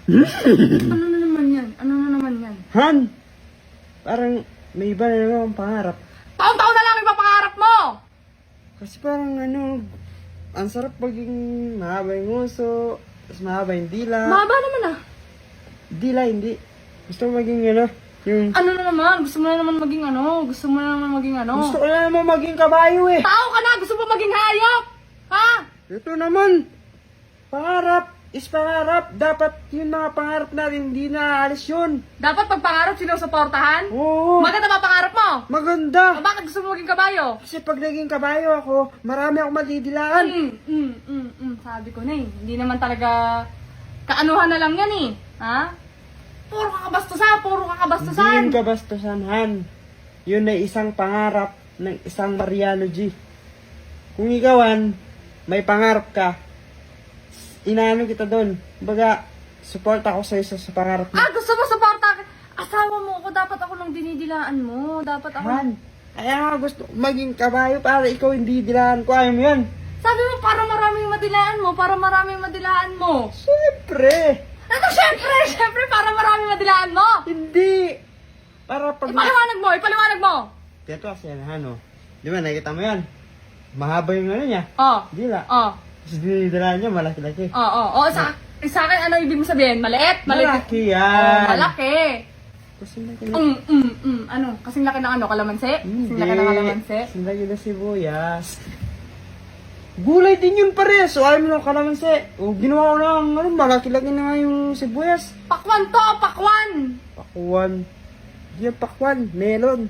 Ano na naman yan? Ano na naman yan? Han! Parang may iba na naman ang pangarap. Taon-taon na lang yung pangarap mo! Kasi parang ang sarap maging mahaba yung uso, tapos mahaba yung dila. Mahaba naman ah. Dila, hindi. Gusto mo maging yung... Ano na naman? Gusto mo na naman maging ano? Gusto mo na naman maging ano? Gusto ko na naman maging kabayo eh. Tao ka na! Gusto mo maging hayop! Ha? Ito naman. Pangarap is pangarap. Dapat yung mga pangarap natin, hindi na aalis yun. Dapat pag pangarap, sinusuportahan? Oo. Maganda ba pangarap mo? Maganda. O bakit gusto mo maging kabayo? Kasi pag naging kabayo ako, marami akong madidilaan. Sabi ko na eh. Hindi naman talaga kaanuhan na lang yan eh. Ha? Puro kakabastusan, puro Hindi kakabastusan. yun kabastusan, Han. Yun ay isang pangarap ng isang Mariano G. Kung ikawan, may pangarap ka, inaano kita doon. Baga, support ako sa isa sa pangarap mo. Ah, gusto mo suporta? Asawa mo ako, dapat ako lang dinidilaan mo. Dapat ako... Han, kaya nga gusto maging kabayo para ikaw hindi dilaan ko. Ayaw mo yan. Sabi mo, para maraming madilaan mo, para maraming madilaan mo. Siyempre. Ano, syempre, para maraming madilaan mo. Hindi. Para pag... Ipaliwanag mo. Ito kasi yan, Han, oh. Di ba, nakikita mo yan? Mahaba yung ano niya. Oh, Dila. oh, Tapos dinidilaan niya, malaki-laki. oh. Sa akin, ano ibig mo sabihin? Maliit? Malaki yan. Oh, malaki. Kasi laki na. Ano? Kasing laki ng ano? Kalamansi? Kasing laki ng kalamansi? Kasing laki na sibuyas. Gulay din yun pare. So ayaw mo ng kalamansi. O ginawa ko lang, malaki-laki na nga yung sibuyas. Pakwan to, pakwan! Pakwan. Di yan pakwan. Melon.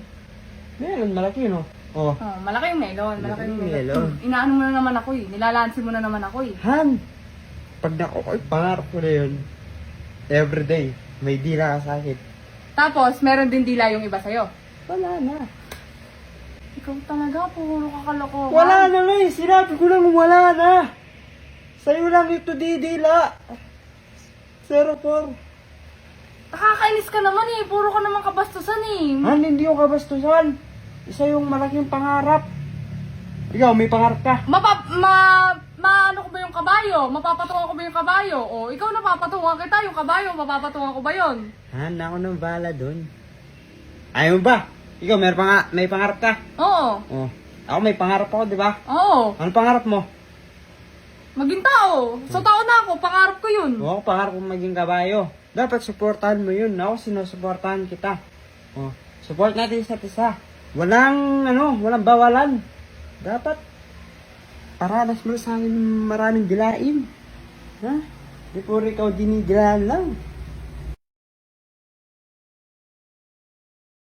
Melon, malaki no? Oh. Oh, malaki yung melon. Malaki yung Malaki yung melon. melon. Inaano mo na naman ako eh. Nilalansin mo na naman ako eh. Han! Pag nakukoy, pangarap ko na yun. Everyday. May dila ka sa akin. Tapos, meron din dila yung iba sa'yo. Wala na. Ikaw talaga, puro kakalokohan. Wala na nga eh. Sinabi ko lang wala na. Sa'yo lang ito didila. 04. Nakakainis ka naman eh. Puro ka naman kabastusan eh. Han, hindi yung kabastusan. Isa yung malaking pangarap. Ikaw, may pangarap ka. Ano ko ba yung kabayo? Mapapatungan ko ba yung kabayo? O, ikaw napapatungan kita. Yung kabayo, mapapatungan ko ba yun? Han, ako nang bala dun. Ayaw mo ba? Ikaw, may pangarap ka? Oo. Oh. Ako may pangarap ako, di ba? Oo. Ano pangarap mo? Maging tao. So, tao na ako. Pangarap ko yun. Ako, pangarap ko maging kabayo. Dapat supportahan mo yun. Ako, sinusuportahan kita. Oh. Support natin isa't isa. Walang bawalan. Dapat, paranas mo sa amin maraming dilain. Ha? Di puro ikaw dinidilaan lang.